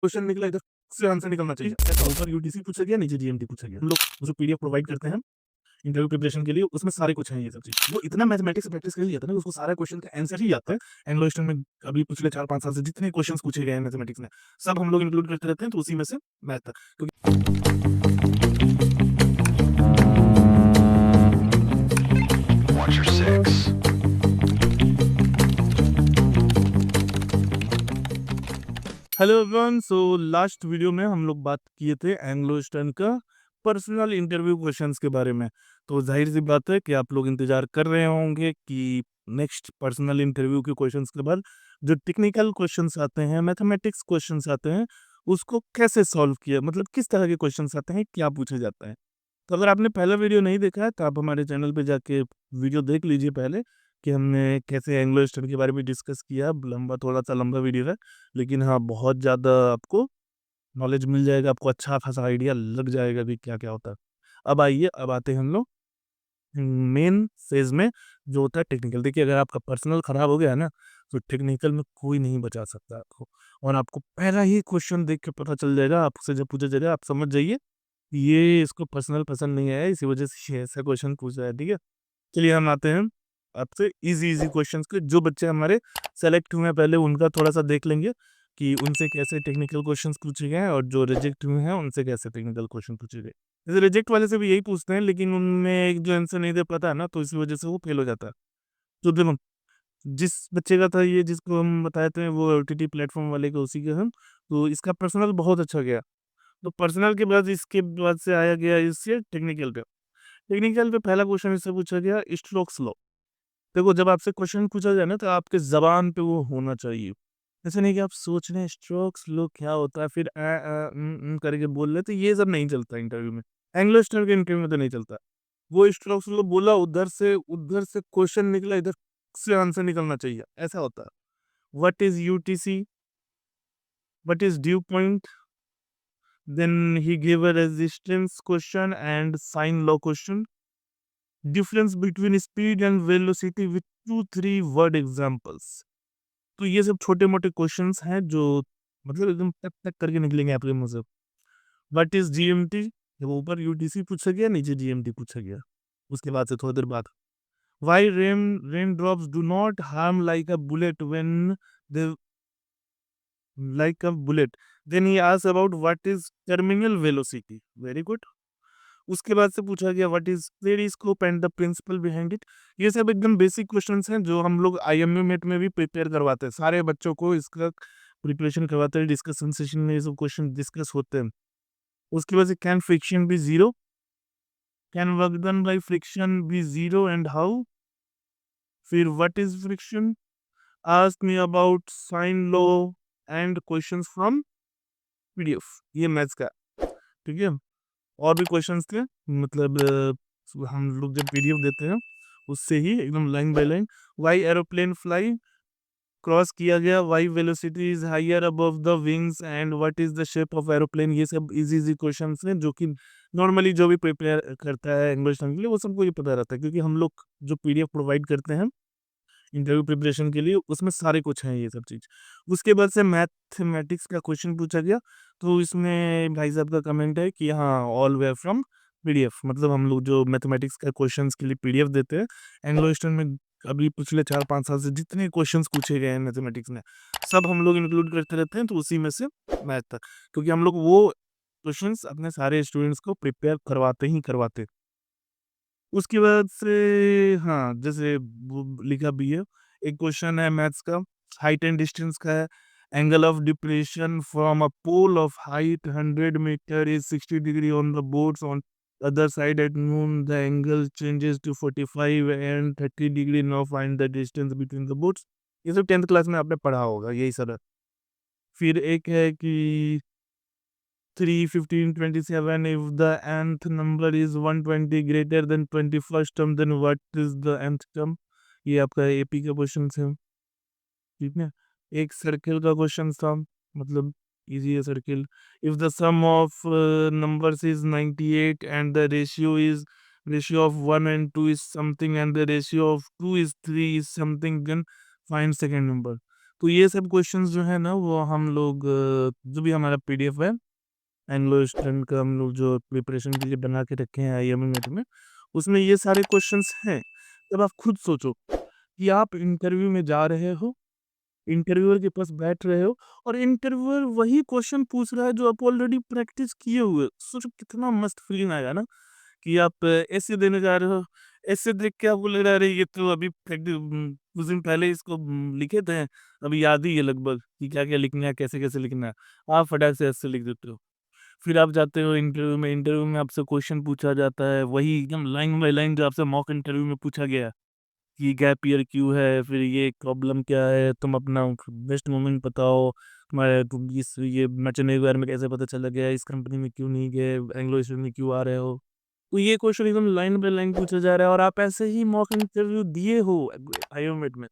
Question निकला इधर से आंसर निकलना चाहिए। ऐसा ऊपर यूटीसी पूछा गया, नीचे जीएमटी पूछा गया। हम लोग जो पीडीएफ प्रोवाइड करते हैं इंटरव्यू प्रिपरेशन के लिए, उसमें सारे कुछ है ये सब चीज़। वो इतना मैथमेटिक्स से प्रैक्टिस कर लिया था ना, उसको सारा क्वेश्चन का आंसर ही आता है। एंग्लो ईस्टर्न में अभी पिछले 4-5 साल से जितने क्वेश्चंस पूछे गए हैं मैथमेटिक्स में, सब हम लोग इंक्लूड करते रहते हैं, तो उसी में से मैथ था। क्योंकि Watch your six. Hello everyone, so last video में हम लोग बात किए थे एंग्लो ईस्टर्न का पर्सनल इंटरव्यू क्वेश्चंस के बारे में। तो जाहिर सी बात है कि आप लोग इंतजार कर रहे होंगे कि नेक्स्ट पर्सनल इंटरव्यू के क्वेश्चंस के बाद जो टेक्निकल क्वेश्चंस आते हैं, मैथमेटिक्स क्वेश्चंस आते हैं, उसको कैसे सॉल्व किया, मतलब किस तरह के क्वेश्चंस आते हैं, क्या पूछा जाता है। तो अगर आपने पहला वीडियो नहीं देखा है तो आप हमारे चैनल पे जाके वीडियो देख लीजिए पहले, कि हमने कैसे एंग्लो ईस्टर्न के बारे में डिस्कस किया। लंबा, थोड़ा सा लंबा वीडियो है, लेकिन हाँ, बहुत ज़्यादा आपको नॉलेज मिल जाएगा, आपको अच्छा खासा आइडिया लग जाएगा कि क्या-क्या होता है। अब आइए, अब आते हैं हम लोग मेन फेज़ में, जो होता है टेक्निकल। देखिए, अगर आपका पर्सनल खराब हो गया है ना, तो टेक्निकल में कोई नहीं बचा सकता आपको। और आपको पहला ही क्वेश्चन देख के पता चल जाएगा, आपसे जब पूछा जाएगा आप समझ जाइए, ये इसको पर्सनल पसंद नहीं आया, इसी वजह से ये ऐसा क्वेश्चन पूछ रहा है, ठीक है? चलिए हम आते हैं आपसे इजी क्वेश्चंस के। जो बच्चे हमारे सेलेक्ट हुए हैं पहले, उनका थोड़ा-सा देख लेंगे कि उनसे कैसे टेक्निकल क्वेश्चंस पूछे गए हैं, और जो रिजेक्ट हुए हैं उनसे कैसे टेक्निकल क्वेश्चन पूछे गए। जैसे रिजेक्ट वाले से भी यही पूछते हैं, लेकिन उनमें एक जो आंसर नहीं दे पाता है ना, तो इसी वजह से वो फेल हो जाता है। तो देखो, जिस बच्चे का था ये, जिसको हम बताए थे, वो ओटीटी प्लेटफ़ॉर्म वाले का, उसी का हम, तो इसका पर्सनल बहुत अच्छा गया। तो पर्सनल के बाद इसके बाद से आया गया इससे टेक्निकल पे। टेक्निकल पे पहला क्वेश्चन इससे पूछा गया स्ट्रोक्स लॉ। देखो, जब आपसे क्वेश्चन पूछा जाए ना, तो आपके ज़बान पे वो होना चाहिए। ऐसा नहीं कि आप सोच रहे हैं स्ट्रोक्स लो क्या होता है, फिर करके बोल रहे हैं, तो ये सब नहीं चलता इंटरव्यू में। एंग्लो स्टार के इंटरव्यू में तो नहीं चलता। वो स्ट्रोक्स लो बोला, उधर से क्वेश्चन निकला, इधर से आंसर निकलना चाहिए, ऐसा होता है। What is UTC? What is dew point? Then he give a resistance question and sine law question. Difference between speed and velocity with 2-3 word examples. तो ये सब छोटे-मोटे क्वेश्चंस हैं जो मतलब एकदम टक टक करके निकलेंगे आपके मुँह से। What is GMT? जब ऊपर यूटीसी पूछा गया, नीचे जीएमटी पूछा गया। उसके बाद से थोड़ी देर बाद, why rain drops do not harm like a bullet when they like a bullet. Then he asks about what is terminal velocity. Very good. उसके बाद से पूछा गया what is periscope and the principle behind it. ये सब एकदम basic questions हैं जो हम लोग आईएमयू मेट में भी प्रिपेयर करवाते हैं। सारे बच्चों को इसका प्रिपरेशन करवाते हैं, डिस्कशन सेशन में ये सब क्वेश्चन डिस्कस होते हैं। उसके बाद से can friction be zero? Can work done by friction be zero and how? फिर what is friction? Ask me about sine law and questions from PDF. ये मैथ्स का, ठीक है? और भी क्वेश्चंस थे, मतलब हम लोग जब पीडीएफ देते हैं, उससे ही एकदम line by line. Why aeroplane fly? Cross किया गया। Why velocity is higher above the wings and what is the shape of aeroplane? ये सब इजी इजी क्वेश्चंस हैं जो कि नॉर्मली जो भी प्रिपेयर करता है इंग्लिश के लिए, वो सबको ये पता रहता है, क्योंकि हम लोग जो पीडीएफ प्रोवाइड करते हैं इंटरव्यू प्रिपरेशन के लिए, उसमें सारे कुछ हैं ये सब चीज़। उसके बाद से मैथमेटिक्स का क्वेश्चन पूछा गया, तो इसमें भाई साहब का कमेंट है कि हाँ, ऑल वे फ्रॉम पीडीएफ। मतलब हम लोग जो मैथमेटिक्स का क्वेश्चंस के लिए पीडीएफ देते हैं, एंग्लो ईस्टर्न में अभी पिछले 4-5 साल से जितने क्वेश्चंस पूछे गए हैं मैथमेटिक्स में, सब हम लोग इंक्लूड करते रहते हैं, तो उसी में से मैथ तक। क्योंकि हम लोग वो क्वेश्चंस अपने सारे स्टूडेंट्स को प्रिपेयर करवाते ही करवाते। उसके बाद से हाँ, जैसे वो लिखा भी है, एक क्वेश्चन है मैथ्स का, हाइट एंड डिस्टेंस का है। Angle of depression from a pole of height 100 metre is 60 degree on the boards on other side at noon the angle changes to 45 and 30 degree. Now find the distance between the boards. ये सब 10th class में आपने पढ़ा होगा, यही सब है। फिर एक है कि 3, 15, 27, if the nth number is 120 greater than 21st term, then what is the nth term? ये आपका एपी का क्वेश्चन है, ठीक है? एक सर्किल का क्वेश्चन था, मतलब इजी है circle. If the sum of numbers is 98 and the ratio of 1 and 2 is something and the ratio of 2 is 3 is something, then find second number। तो ये सब क्वेश्चंस जो है ना वो हम लोग जो भी हमारा पीडीएफ है एंग्लो स्टैंड का हम लोग जो प्रिपरेशन के लिए बना के रखे हैं आईएमए नेट में, उसमें ये सारे क्वेश्चंस हैं। जब आप खुद सोचो कि आप इंटरव्यू में जा रहे हो, इंटरव्यूअर के पास बैठ रहे हो और इंटरव्यूअर वही क्वेश्चन पूछ रहा है जो आप ऑलरेडी प्रैक्टिस किए हुए हो। सोचो कितना मस्त फीलिंग आएगा ना कि आप ऐसे देने जा रहे हो, ऐसे देख के आपको लग रहा है अरे ये तो अभी कुछ दिन पहले इसको लिखे थे, अभी याद ही है लगभग कि क्या-क्या लिखना है, कैसे-कैसे लिखना है। आप फटाक से ऐसे लिख देते हो। फिर आप जाते हो इंटरव्यू में आपसे क्वेश्चन पूछा जाता है, वही एकदम लाइन बाय लाइन जो आपसे मॉक इंटरव्यू में पूछा गया है कि गैप ईयर क्यों है, फिर ये प्रॉब्लम क्या है, तुम अपना बेस्ट मोमेंट बताओ, तुम्हारे तुम इस ये मैटरनिटी के बारे में कैसे पता चला गया, इस कंपनी में क्यों नहीं गए, एंग्लो इंडियन में क्यों आ रहे हो? तो ये क्वेश्चन एकदम लाइन बाय लाइन पूछा जा रहा है और आप ऐसे ही मॉक इंटरव्यू दिए हो आयोमेट में।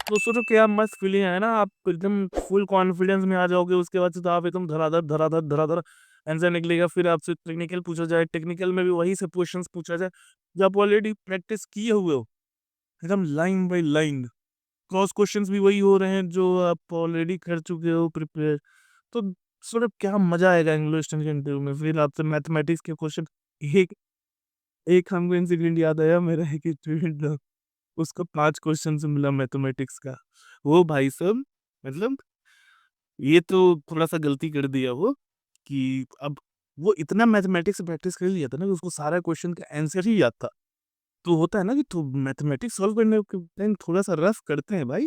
तो सोचो क्या मस्त फीलिंग है ना, आप एकदम फुल कॉन्फिडेंस में आ जाओगे, उसके बाद से तो आप एकदम धड़ाधड़ आंसर निकलेगा। फिर आपसे टेक्निकल पूछा जाए, टेक्निकल में भी वही सब क्वेश्चंस पूछा जाए, जो आप ऑलरेडी प्रैक्टिस किए हुए हो, एकदम line by line. Cross questions भी वही हो रहे हैं जो आप ऑलरेडी कर चुके हो प्रिपेयर। तो सो क्या मज़ा आएगा इंग्लिश के इंटरव्यू में। फिर आपसे मैथमेटिक्स के क्वेश्चन, एक एक हमको इंसिडेंट याद आया, मेरा एक स्टूडेंट था, उसको 5 क्वेश्चन से मिला मैथमेटिक्स का। वो भाई साहब मतलब ये तो थोड़ा-सा गलती कर दिया वो कि अब वो इतना मैथमेटिक्स प्रैक्टिस कर लिया था ना कि उसको सारा क्वेश्चन का आंसर ही याद था। तो होता है ना कि तो मैथमेटिक्स सॉल्व करने के टाइम थोड़ा-सा रफ करते हैं भाई,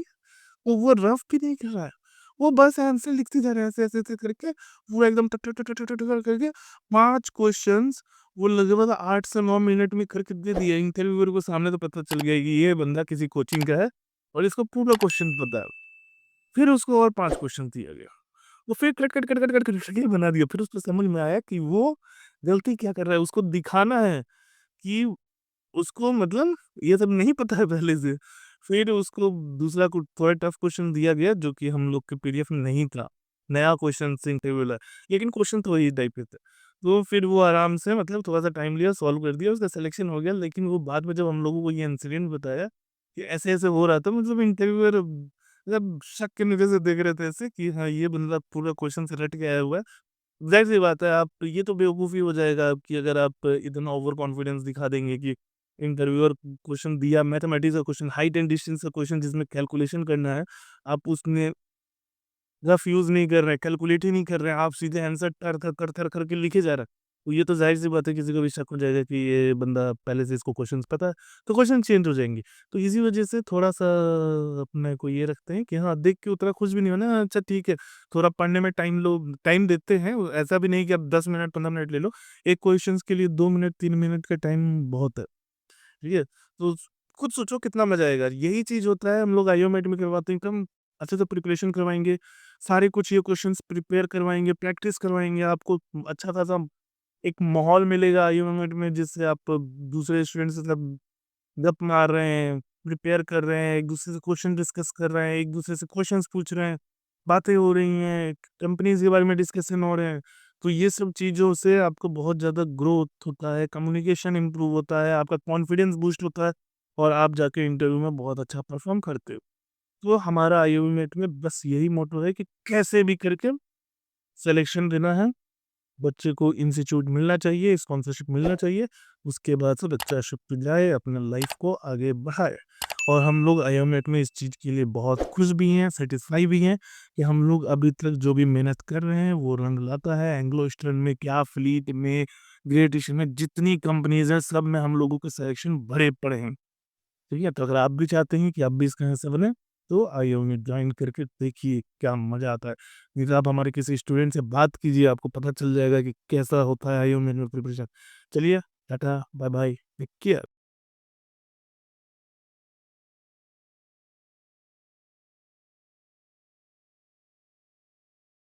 तो वो रफ भी नहीं कर रहा है। वो बस आंसर लिखते जा रहा है ऐसे-ऐसे करके, पूरा एकदम टक, टक, टक, टक, टक, टक करके 5 क्वेश्चन्स वो लगभग 8 से 9 मिनट में करके दे दिए। इंटरव्यूअर को सामने तो पता चल गया कि ये बंदा किसी कोचिंग का है और इसको पूरा क्वेश्चन पता है। फिर उसको और 5 क्वेश्चन दिया गया। वो फिर कट करके बना दिया। फिर उसको समझ में आया कि वो गलती क्या कर रहा है, उसको दिखाना है कि उसको मतलब ये सब नहीं पता है पहले से। फिर उसको दूसरा कुछ थोड़ा टफ क्वेश्चन दिया गया जो कि हम लोग के पीडीएफ में नहीं था। नया क्वेश्चन से इंटरव्यू वाला, लेकिन क्वेश्चन तो वही टाइप के थे। तो फिर वो आराम से मतलब थोड़ा-सा टाइम लिया, सॉल्व कर दिया, उसका सिलेक्शन हो गया। लेकिन वो बाद में जब हम लोगों को ये इंसिडेंट बताया कि ऐसे-ऐसे हो रहा था, मतलब इंटरव्यूअर मतलब शक की नज़र से देख रहे थे ऐसे कि हाँ, ये बंदा पूरा क्वेश्चन से रट के आया हुआ है। ज़ाहिर-सी बात है, आप ये तो बेवकूफ़ी हो जाएगा कि अगर आप इतना ओवर कॉन्फिडेंस दिखा देंगे कि इंटरव्यूअर क्वेश्चन दिया, मैथमेटिक्स का क्वेश्चन, हाइट एंड डिस्टेंस का क्वेश्चन जिसमें कैलकुलेशन करना है, आप उसमें रफ यूज़ नहीं कर रहे हैं, कैलकुलेट ही नहीं कर रहे हैं, आप सीधे आंसर टर-टर करके लिखे जा रहे हैं। तो ये तो ज़ाहिर-सी बात है किसी को भी शक हो जाएगा कि ये बंदा पहले से इसको क्वेश्चन्स पता है, तो क्वेश्चन चेंज हो जाएँगे। तो इसी वजह से थोड़ा-सा अपने को ये रखते हैं कि हाँ, देख के उतना खुश भी नहीं होना, अच्छा ठीक है, थोड़ा पढ़ने में टाइम लो, टाइम देते हैं, ऐसा भी नहीं कि आप 10 मिनट, 15 मिनट ले लो। एक क्वेश्चन्स के लिए 2 मिनट, 3 मिनट का टाइम बहुत है। ठीक है? तो खुद सोचो कितना मज़ा आएगा। यही चीज़ होता है हम लोग आईओमेट में करवाते हैं, एकदम अच्छे से प्रिपरेशन करवाएँगे, सारे कुछ ये क्वेश्चन्स प्रिपेयर करवाएँगे, प्रैक्टिस करवाएँगे, आपको अच्छा खासा एक माहौल मिलेगा आईओमेट में जिससे आप दूसरे स्टूडेंट से सब गप मार रहे हैं, प्रिपेयर कर रहे हैं, एक-दूसरे से क्वेश्चन डिस्कस कर रहे हैं, एक-दूसरे से क्वेश्चन्स पूछ रहे हैं, बातें हो रही हैं, कंपनीज़ के बारे में डिस्कशन हो रहे हैं। तो ये सब चीज़ों से आपको बहुत ज़्यादा ग्रोथ होता है, कम्युनिकेशन इम्प्रूव होता है, आपका कॉन्फिडेंस बूस्ट होता है और आप जाके इंटरव्यू में बहुत अच्छा परफ़ॉर्म करते हो। तो हमारा आईओमेट में बस यही मोटो है कि कैसे भी करके सिलेक्शन देना है, बच्चे को इंस्टीट्यूट मिलना चाहिए, स्पॉन्सरशिप मिलना चाहिए, उसके बाद से बच्चा शिफ्ट जाए, अपने लाइफ़ को आगे बढ़ाए। और हम लोग आईओमेट में इस चीज़ के लिए बहुत खुश भी हैं, सैटिस्फाई भी हैं कि हम लोग अभी तक जो भी मेहनत कर रहे हैं, वो रंग लाता है। एंग्लो ईस्टर्न में क्या, फ्लीट में, ग्रेट ईस्टर्न में जितनी कंपनीज़ हैं, सब में हम लोगों के सिलेक्शन भरे पड़े हैं। ठीक है? तो अगर आप भी चाहते हैं कि आप भी इसका हिस्सा बनें, तो आइए में जॉइन करके देखिए क्या मज़ा आता है। नहीं तो आप हमारे किसी स्टूडेंट से बात कीजिए, आपको पता चल जाएगा कि कैसा होता है आईओ में प्रिपरेशन। चलिए, टाटा, बाय-बाय, टेक केयर।